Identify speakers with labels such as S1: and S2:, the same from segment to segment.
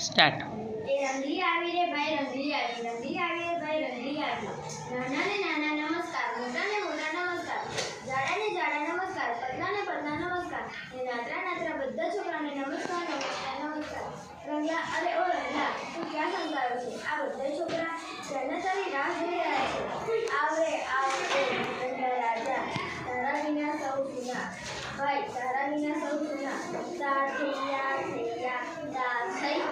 S1: Start.
S2: એ રંગલી આવી રે ભાઈ, રંગલી આવી, રંગલી આવી રે ભાઈ, રંગલી આવી. નાના ને નાના નમસ્કાર, મોટા ને મોટા નમસ્કાર, જાડા ને જાડા નમસ્કાર, પતલા ને પતલા નમસ્કાર, ને નાતરા નાતરા બધા છોકરાને નમસ્કાર નમસ્કાર નમસ્કાર. રંગલા, અરે ઓ રંગલા, તું ક્યાં સંતાયો છે? આ બધા છોકરા તને તારી રાહ જોઈ રહ્યા છે. આવરે આવરે રંગલા રાજા, તારા વિના સૌ સુના, ભાઈ તારા વિના સૌ સુના. તાર થૈયા થૈયા તાર થઈ.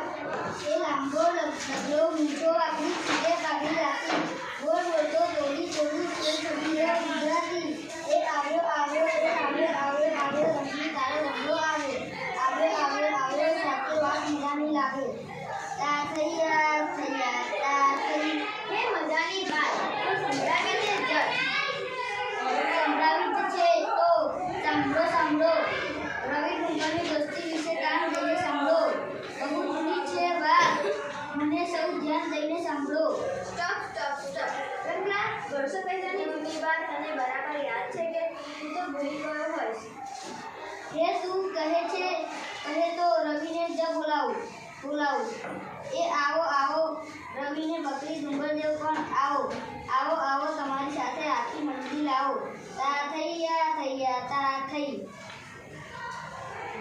S2: એ લાંબો ડગલો ઊંચો આપણી ચીરે કાઢી રાખી, બોલ બોલતો દોડી દોડી તે છોકરીઓ ગુજરાતી. એ આવ્યો આવ્યો, એ આવ્યો આવ્યો આવ્યો, રંગલી તારો રંગલો આવ્યો, આવ્યો આવ્યો આવ્યો, સાથે વાત મજાની લાગે. તા થૈયા થૈયા તા થઈ. હે મજાની વાત તો સંભળાવી દે જટ. સંભળાવી જ છે તો સાંભળો સાંભળો. રવિ ડુંગરની દોસ્તી વિશે કાન દઈને સાંભળો. બહુ જૂની છે વાત, મને સૌ ધ્યાન દઈને સાંભળો. Stop stop stop. રંગલા, વર્ષો પહેલાની જૂની વાત તને બરાબર યાદ છે કે તું તો ભૂલી ગયો હોઈશ? હે તું કહે છે, કહે તો રવિને જ બોલાવું. એ આવો આવો, રવિને બકરી ડુંગરદેવ પણ આવો, આવો આવો, તમારી સાથે આખી મંડળી લાવો. તા થૈયા થૈયા તા થઈ.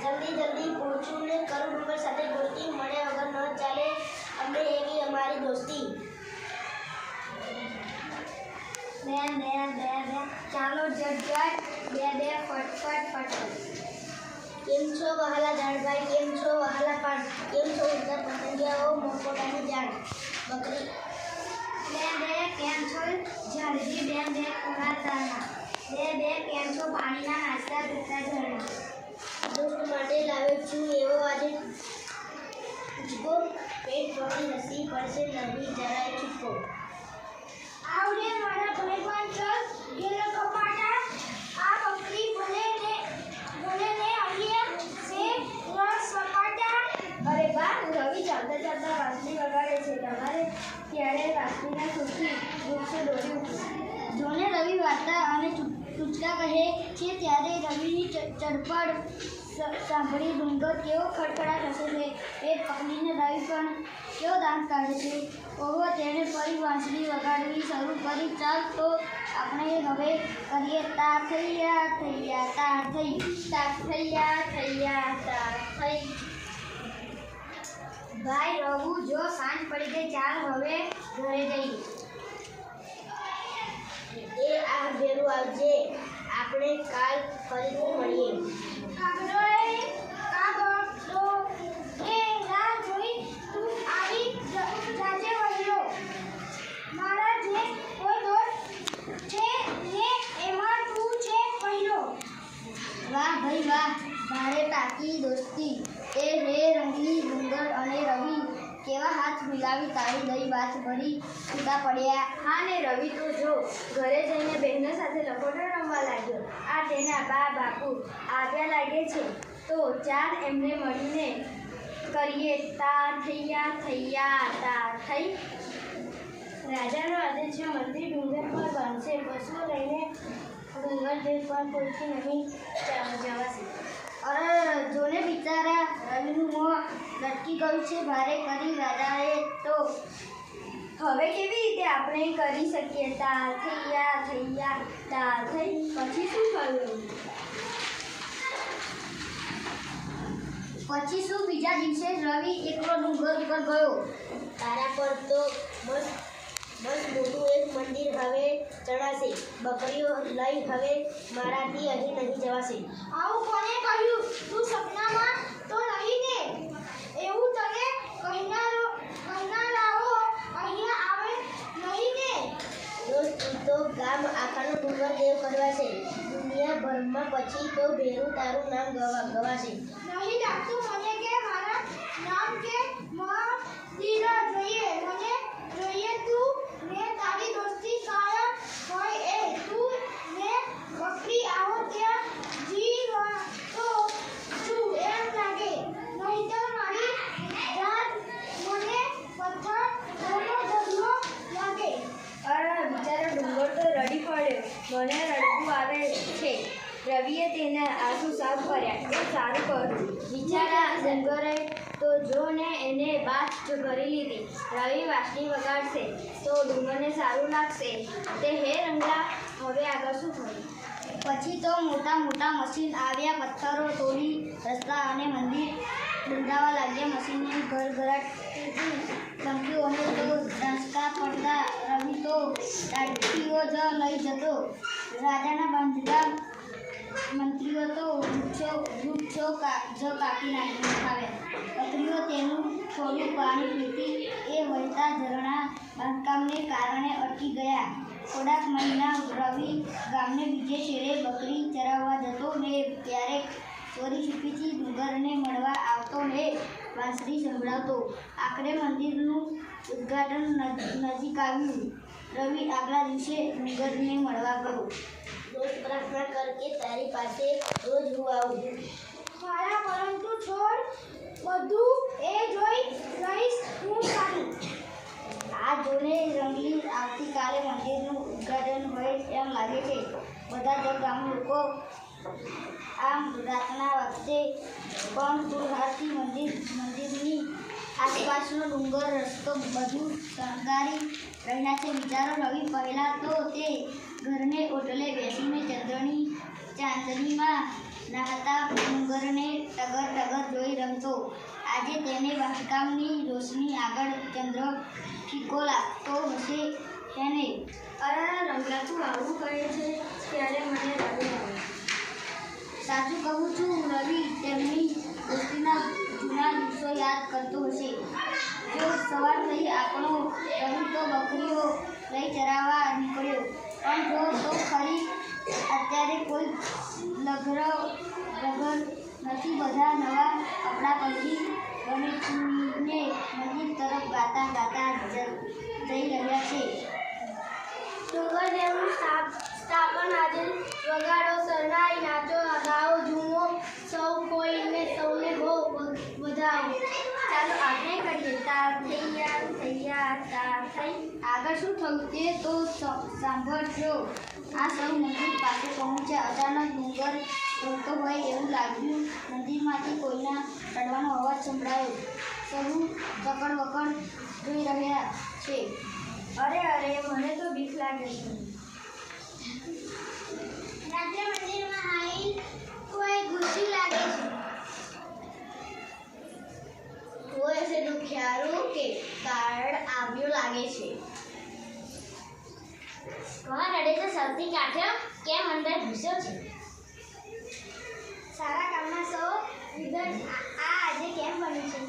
S2: જલ્દી જલ્દી પહોંચું ને કરું ડુંગર સાથે દોસ્તી, મળ્યા વગર ન ચાલે અમને એવી અમારી દોસ્તી. બે બે બે બે, ચાલો જટ બે બે ફટફટ ફટફટ. કેમ છો વહાલા જાણભાઈ, કેમ છો વહાલા પાન, કેમ છો ઉત્તર પતંગિયાઓ મોરકોટાની જાણ. બકરી બે બે કેમ છો ઝાડજી, બે બે કુણાતાના, બે બે કેમ છો પાણીના નાસ્તા પીતા ઝરણા. દોસ્ત માટે લાવ્યો છું એવો આજે તુજકો, પેટ ભરી હસી પડશે નહીં જરાય ચૂકો. આવડે મારા ભગવાન ચલ ગેલો કપાટા, આ બકરી ભલે ને આવ્યા છે રસ સપાટા. અરે વાહ, રવિ ચાલતા ચાલતા વાંસળી વગાડે છે. તમારે ત્યારે વાંસળીના સુરથી વૃક્ષો દોડી ઉઠ્યું. જોને રવિ વાર્તા અને ટૂચકા કહે છે ત્યારે રવિની ચડપડ સાંભળી ડુંગર કેવો ખડખડાટ હસે છે. પેટ પકડીને રવિ પણ કેવો દાંત કાઢે છે. ઓહો, તેણે ફરી વાંસળી વગાડવી શરૂ કરી. ચાલ તો આપણે હવે કરીએ તા થૈયા થૈયા તા થઈ, તા થૈયા થૈયા તા થઈ. ભાઈ રહું, જો સાંજ પડી ગઈ, ચાલ હવે ઘરે જઈએ. એ આ ભેરું આવજે, આપણે કાલ ફરીથી મળીએ. વાહ ભાઈ વાહ, ભારે પાકી દોસ્તી. એ હે રંગલી ડુંગર અને રવિ કેવા હાથ મિલાવી તાળી દઈ વાત ભરી છૂટા પડ્યા. હા ને રવિ તો જો ઘરે જઈને બહેનો સાથે લખોટો રમવા લાગ્યો. આ તેના બા બાપુ આવ્યા લાગે છે, તો ચાલ એમને મળીને કરીએ તા થૈયા થૈયા તા થઈ. રાજાનો આદેશ છે, મંત્રી ડુંગર પર બાંધશે, પશુઓ લઈને ડુંગર દેશ પર કોઈથી નહીં જવાશે. અરે જોને બિચારા રવિનું મોં લટકી ગયું છે. ભારે કરી રાજાએ તો હવે કેવી રીતે આપણે કરી શકીએ તા થૈયા થૈયા તા થઈ. પછી શું થયું? પછી શું? બીજા દિવસે રવિ એકલો ડુંગર ઉપર ગયો. તારા પર તો બસ મોટું એક મંદિર હવે ચડાશે, બકરીઓ લઈ હવે મારાથી અહીં નહીં જવાશે. આવું કોને કહ્યું? તું સપનામાં તો નહીં ને? એવું તને કહેનારાઓ અહીંયા આવે નહીં ને? દોસ્ત, તું તો ગામ આખાનો ડુંગર દેવ કરવાશે, દુનિયાભરમાં પછી તો ભેરું તારું નામ ગવાશે. નહીં લાગતું મને કે મારા નામ કે મંદિર જોઈએ. મને જોઈએ તું ને તારી દોસ્તી કાયમ હોય એ. તું ને બકરી આવો ત્યાં જીવતો છું એમ લાગે, નહીં તો મારી જાત મને પથ્થરનો ઢગલો લાગે. અરે બિચારો ડુંગર તો રડી પડ્યો, મને રડવું આવે છે. રવિએ તેના આંસુ સાફ કર્યા. એ સારું કર્યું. બિચારા ડુંગરે તો જો ને એને બાથ ભરી લીધી. રવિ વાંસળી વગાડશે તો ડુંગરને સારું લાગશે. તે હે રંગલા, હવે આગળ શું થયું?
S1: પછી તો મોટા મોટા મશીન આવ્યા. પથ્થરો તોડી રસ્તા અને મંદિર બંધાવા લાગ્યા. મશીનની ઘરઘરાટથી ધમકીઓને તો ડાંસકા પડતા. રવિ તો દાઢીઓ જ લઈ જતો. રાજાના બાંધતા મંત્રીઓ તો વૃક્ષો જ કાપી નાખાવ્યા. પત્રીઓ તેનું થોડું પાણી પીતી એ વહેતા ઝરણા બાંધકામને કારણે અટકી ગયા. થોડાક મહિના રવિ ગામને બીજે છેડે બકરી ચરાવવા જતો ને ક્યારેક ચોરી છુપીથી ડુંગરને મળવા આવતો ને વાંસળી સંભળાવતો. આખરે મંદિરનું ઉદ્ઘાટન નજીક આવ્યું. રવિ આગલા દિવસે ડુંગરને મળવા ગયો.
S2: રોજ પ્રાર્થના કર કે તારી પાસે રોજ હું આવું.
S1: મારા પરંતુ છોડ બધું એ જોઈ રહીશ હું સારી. આ જોને રંગલી આવતીકાલે મંદિરનું ઉદ્ઘાટન હોય એમ લાગે છે. બધા જ ગામ લોકો આમ રાતના વખતે પણ દૂરહારથી મંદિરની આસપાસનો ડુંગર રસ્તો બધું શણગારી રહ્યા છે. વિચારો રવિ પહેલાં તો તે ઘરને ઓટલે બેસીને ચાંદનીમાં નહાતા ડુંગરને ટગર ટગર જોઈ રમતો. આજે તેને બાંધકામની રોશની આગળ ચંદ્ર ફીકો લાગતો હશે એને.
S2: અરે રંગલા, તું આવું કહે છે ત્યારે મને રવિ આવે.
S1: સાચું કહું છું. રવિ તેમની દોસ્તીના જૂના દિવસો યાદ કરતો હશે. જો સવાર થઈ આપણો રવિ તો બકરીઓ લઈ ચરાવવા નીકળ્યો. પણ જો તો ખરી અત્યારે કોઈ લગર નથી. બધા નવા કપડાં પહેરી ગણેશજીને મંદિર તરફ ગાતા ગાતા જઈ રહ્યા છે.
S2: ડુંગરદેવનું સ્થાપન આજે વગાડો, શરણાઈ, નાચો, ગાઓ, ઝૂમો, સૌ કોઈને સૌને બહુ વધાવો. ચાલો આપણે કરીએ. તાર થૈયા થૈયા તાર થઈ.
S1: આગળ શું થયું તે તો સાંભળજો. આ સૌ મંદિર પાસે પહોંચ્યા. અચાનક ડુંગર ડોલતો હોય એવું લાગ્યું. મંદિરમાંથી કોઈના રડવાનો અવાજ સંભળાયો. સૌ જકડ વકડ જોઈ રહ્યા છે.
S2: અરે અરે, મને તો બીક લાગે છે.
S1: રાત્રે મંદિરમાં આવી કોઈ ઘૂસી લાગે છે.
S2: કોઈ હશે દુખિયારું કે કાર્ડ આવ્યું લાગે છે. કોણ રડે છે? સૌથી કાઢ્યો કેમ અંદર ઘૂસ્યો છે?
S1: સારા કામના સૌ વિગત આજે કેમ બન્યું છે?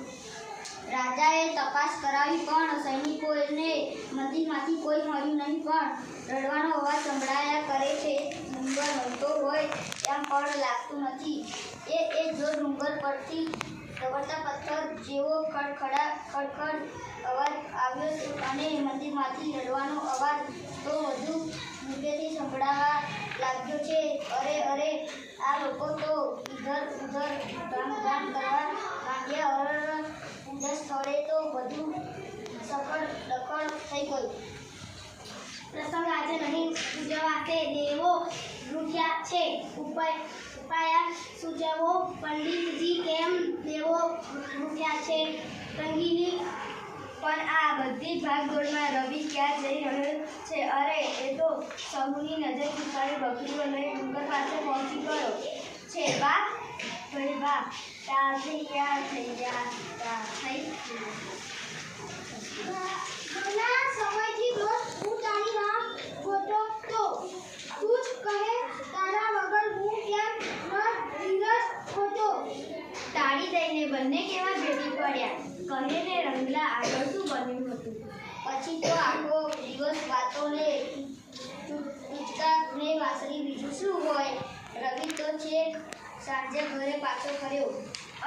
S1: રાજાએ તપાસ કરાવી પણ સૈનિકોને મંદિરમાંથી કોઈ મળ્યું નહીં. પણ રડવાનો અવાજ સંભળાયા કરે છે. ડુંગર હલતો હોય એમ પણ લાગતું નથી. એ જો ડુંગર પરથી રગડતા પથ્થર જેવો ખડખડ અવાજ આવ્યો છે. અને મંદિરમાંથી રડવાનો અવાજ તો વધુ મોટેથી સંભળાવા લાગ્યો છે. અરે અરે, આ લોકો તો ઇધર ઉધર ધામ કરવા માંડ્યા. પૂજા સ્થળે તો બધું સકડ દકડ થઈ ગયું.
S2: પ્રસંગ આજે નહીં ઉજવાશે. દેવો રૂઠ્યા છે. ઉપાયા સૂચવો પંડિતજી. કેમ દેવો રૂઠ્યા છે? તંગીની પણ આ બધી ભાગદોડમાં રવિ ક્યાં જઈ રહ્યો છે? અરે, એ તો સૌની નજર ચૂકાવી બકરીઓ લઈ ડુંગર પાસે પહોંચી ગયો છે. વાહ ભાઈ વાહ. તા થૈયા થૈયા તા થઈ.
S1: ઘણા સમયથી રોજ હું તારી રાહ જોતો તો. તું જ કહે તારા વગર હું કેમ ન ધીરજ હોતો.
S2: તાળી દઈને બંને કેવા ભેટી પડ્યા. કહે ને રંગલા, આગળ શું બન્યું હતું?
S1: પછી તો આખો દિવસ વાતોને પૂછતા ને વાંસળી. બીજું શું હોય? રવિ તો છેક સાંજે ઘરે પાછો ફર્યો.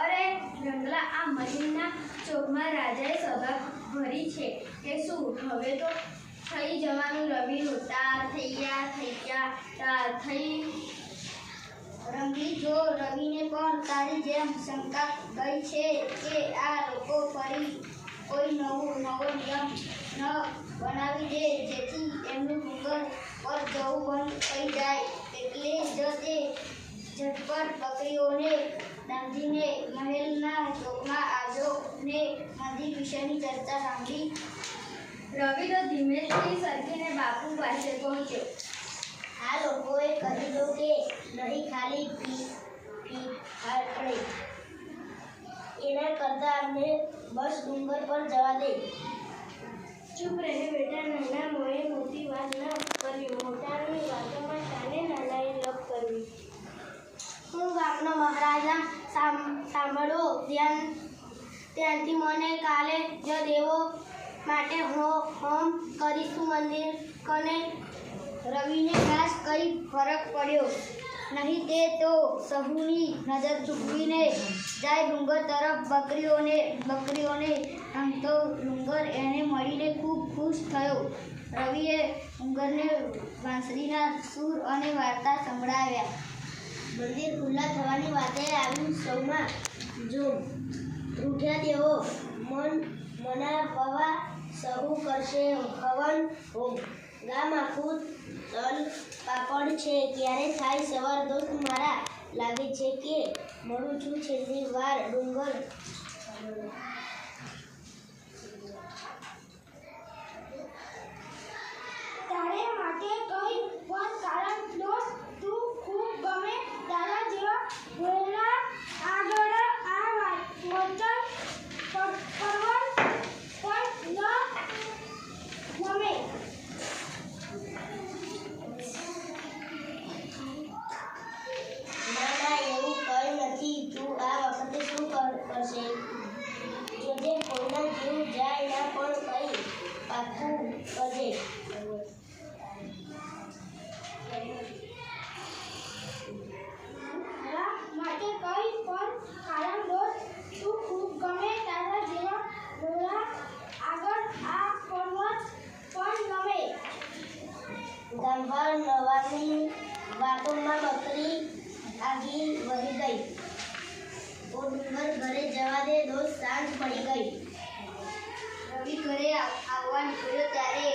S2: અરે રંગલા, આ મહિના ચોકમાં રાજાએ સભા ભરી છે કે શું? હવે તો થઈ જવાનું રવિનું. તાર થૈયા થૈયા તાર થઈ.
S1: રંગી, જો રવિને પણ તારી જેમ શંકા ગઈ છે કે આ લોકો ફરી કોઈ નવો નિયમ ન બનાવી દે જેથી એમનું ડુંગર પર જવું બંધ થઈ જાય. એટલે જ તે ઝટપટ બકરીઓને બાંધીને મહેલના ચોકમાં આવ્યો ને મંદિર વિશેની ચર્ચા સાંભળી.
S2: રવિ તો ધીમેથી સરકીને બાપુ પાસે પહોંચ્યો.
S1: આ લોકોએ કહ્યું કે નહીં ખાલી ફી પડે, એના કરતાં અમને બસ ડુંગર પર જવા દે.
S2: ચૂપ રહે બેટા, નાના મોએ મોટી વાત ન કરવી, મોટાની વાતોમાં તાને નાનાએ લપ કરવી.
S1: હું ગામનો મહારાજા સાંભળો ત્યાંથી મને કાલે જ દેવો માટે હોમ કરીશું મંદિર કને. રવિને ખાસ કઈ ફરક પડ્યો નહીં, તે તો સહુની નજર ચૂકવીને જાય ડુંગર તરફ. બકરીઓને રમતો ડુંગર એને મળીને ખૂબ ખુશ થયો. રવિએ ડુંગરને વાંસળીના સૂર અને વાર્તા સંભળાવ્યા. મંદિર ખુલ્લા થવાની વાતે આવી સૌમાં જોમ. રૂઠ્યા તેઓ મનાવવા સહુ કરશે હવન હોમ. ગામ આખું તલ પાપડ છે, ક્યારે થાય સવાર દોસ્ત મારા. લાગે છે કે મળું છું છેલ્લી વાર ડુંગર.
S2: તારે માટે કઈ પણ કારણ દોસ્ત, તું ખૂબ ગમે તારા જેવા વહેલા આગળ આ વચન પરવન પણ ન ગમે.
S1: ના એવું કંઈ નથી. તું આ વખતે શું કરશે? જોજે કોઈના જીવ જાય ના, પણ કંઈ પાકું કરજે.
S2: તારા માટે કઈ પણ કારણ દોસ્ત, તું ખૂબ ગમે તારા જેવા વહેલા આગળ આ પર્વત પણ ગમે.
S1: ગામભર નવાની વાતોમાં બકરી આગી વહી ગઈ. ઓ ડુંગર ઘરે જવા દે દોસ્ત, સાંજ પડી ગઈ. રવિ ઘરે આવવા નીકળ્યો ત્યારે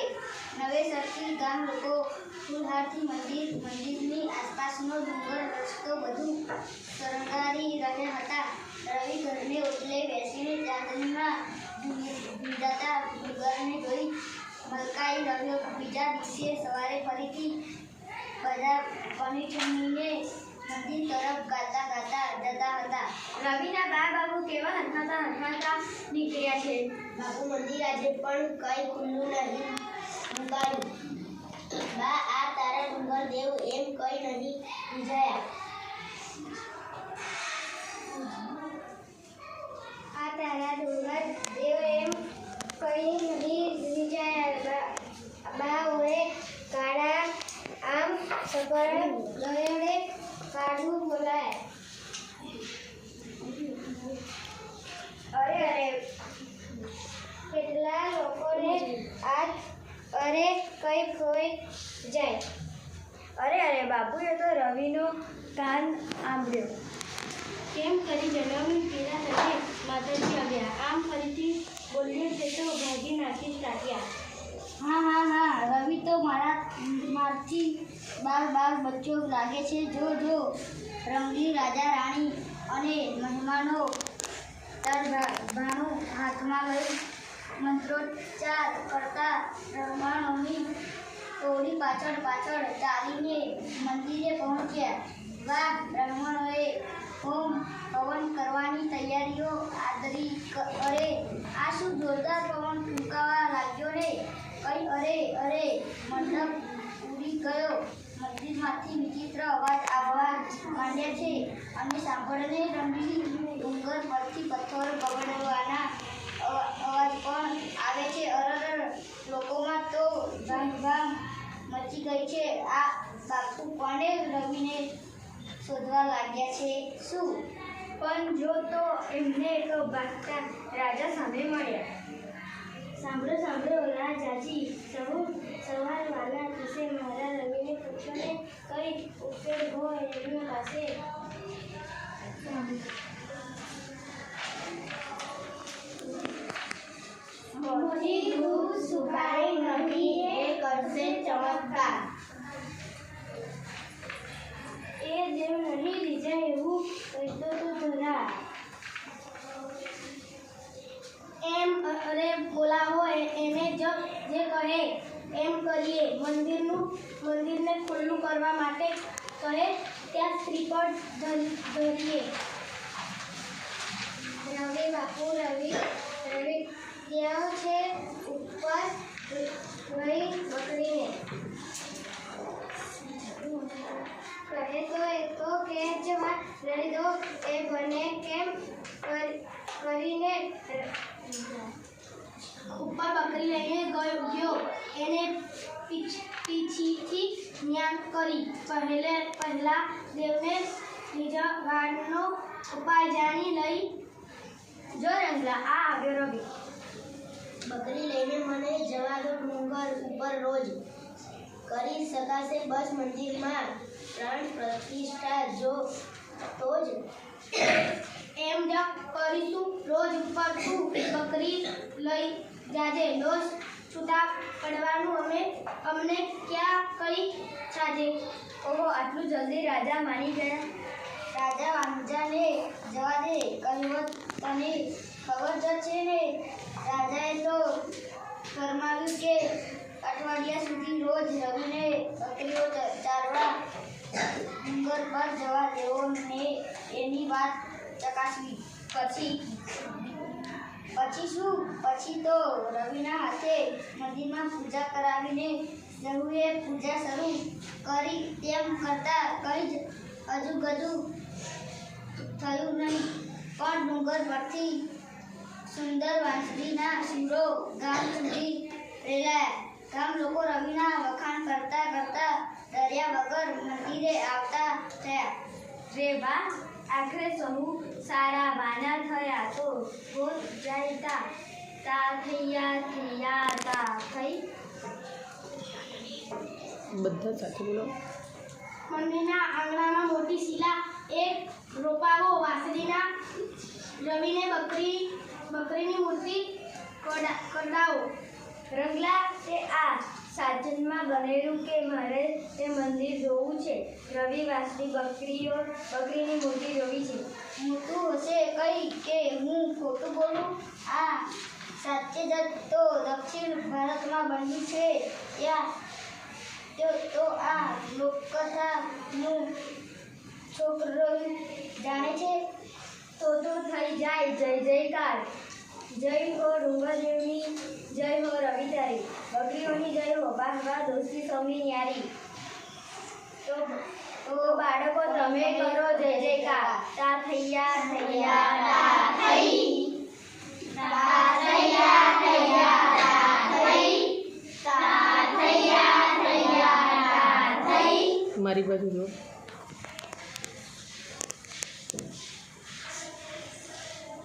S1: નવેસરથી ગામ લોકો ફૂલહારથી મંદિરની આસપાસનો ડુંગર રસ્તો બધું શણગારી રહ્યા હતા. રવિ ઘરને ઓટલે બેસીને ચાંદનીમાં ભીંજાતા ડુંગરને જોઈ મલકાઈ રહ્યો. બીજા દિવસે સવારે ફરીથી બધા પનીઠણીને મંદિર તરફ ગાતા જતા હતા.
S2: રવિના બાપુ કેવા હરખાતા નીકળ્યા છે.
S1: બાપુ મંદિર આજે પણ કંઈ ખુલ્લું નહીં મુકાયું. બા આ તારા ડુંગર દેવ એમ કંઈ નહીં રીઝાયા.
S2: આ તારા ડુંગર દેવ એમ કઈ નહીં રીઝાયા. બાઓએ કાળા આમ સકળ ગયડે કાઢું બોલાયા. અરે કેટલા લોકોને આજ અરે કઈ ખોઈ જાય. અરે બાપુએ તો રવિનો કાન આંબળ્યો. કેમ કરી જણાવ્યું પેલા તને માતાજી આવ્યા. આમ ફરીથી બોલ્યો છે તો ભાગી નાખી તાક્યા.
S1: હા રવિ તો મારથી બાર બચ્ચો લાગે છે. જો રંગલી રાજા રાણી અને મહેમાનો ભાણું હાથમાં લઈ મંત્રોચ્ચાર કરતા બ્રાહ્મણોની ટોળી પાછળ ચાલીને મંદિરે પહોંચ્યા. વાહ, બ્રાહ્મણોએ હોમ હવન કરવાની તૈયારીઓ આદરી. અરે આ શું જોરદાર પવન ફૂંકાવા લાગ્યો રે! કઈ અરે મંડપ ઉડી ગયો. મંદિરમાંથી વિચિત્ર અવાજ આવવા માંડ્યા છે અને સાંભળને રંગલી ડુંગર પરથી પથ્થરો બગડવાના અવાજ પણ આવે છે. અરર, લોકોમાં તો ધામધામ મચી ગઈ છે. આ બાપુ કોને રવિને શોધવા લાગ્યા છે શું?
S2: પણ જો તો એમને તો ભાગતા રાજા સામે મળ્યા. સાંભળો રાજાજી, સવારવાલા થશે. મારા રવિને પૂછો ને કઈ ઉકેલ હોય એમના પાસે. મોટી દૂધ સુકાઈ નથી એ કરશે ચમત્કાર. એ દેવ નહીં બોલાવો એને જે કહે એમ કરીએ. મંદિરને ખુલ્લું કરવા માટે કહે ત્યાં શ્રીફળ ધરીએ. રવિ બાપુ રવિ ત્યાં છે ઉપર ગઈ બકરીને કહે તો કે જવા રહી દો એ બને કેમ કરીને ઉપર બકરી લઈને ગયો. એને પીછીથી જ્ઞાન કરી પહેલા દેવને રીઝવવાનો ઉપાય જાણી લઈ. જો રંગલા આ આવ્યો રવિ.
S1: બકરી લઈને મને જવા દો ડુંગર ઉપર રોજ કરી શકાશે બસ મંદિરમાં પ્રાણ પ્રતિષ્ઠા જો તો જ
S2: એમ જ કરીશું રોજ ઉપર તું બકરી લઈ જાજે. દોષ છૂટા પડવાનું અમને ક્યાં કઈ સાજે. ઓહો આટલું જલ્દી રાજા માની ગયા.
S1: રાજા વાંજાને જવા દે કહ્યું તને ખબર જ છે ને. રાજાએ તો ફરમાવ્યું કે અઠવાડિયા સુધી રોજ રવિને બકરીઓ ચારવા ડુંગર પર જવા દેવો ને એની વાત ચકાસવી. પછી શું? પછી તો રવિના હાથે મંદિરમાં પૂજા કરાવીને સહુએ પૂજા શરૂ કરી. તેમ કરતાં કંઈ જ અજુગજુ થયું નહીં. પણ ડુંગર પરથી સુંદર વાંસળીના સૂરો ગામ સુધી રેલાયા. ગામ લોકો રવિના વખાણ કરતા ડર્યા વગર મંદિરે આવતા થયા.
S2: રે બા આખરે સહુ સારા વાના થયા તો ગોત જાયતા તા થયા તા થઈ.
S3: બધા સાથે બોલો.
S2: મંદિરના આંગણામાં મોટી શિલા એક રોપાવો વાંસળીના રવિને બકરીની મૂર્તિ કરાવો. રંગલા તે આ સાજનમાં બનેલું કે મારે તે મંદિર જોવું છે. રવિ વાંસળી બકરીની મૂર્તિ જોવી છે.
S1: મોટું હશે કઈ કે હું ખોટું બોલું? આ સાચે જ તો દક્ષિણ ભારતમાં બન્યું છે. તો આ લોકકથાનું છોકરો જાણે છે.
S2: તો થઈ જાય જય જયકાર. જય હો ડુંગરદેવની, જય હો રવિ તારી, બકરીઓની જય હો. વાહ વાહ દોસ્તી સૌની ન્યારી. તો બાળકો તમે કરો જય જયકાર. તા થૈયા તા થઈ. તા થૈયા તા થઈ. તા થૈયા તા થઈ.
S3: મારી બાજુ જો.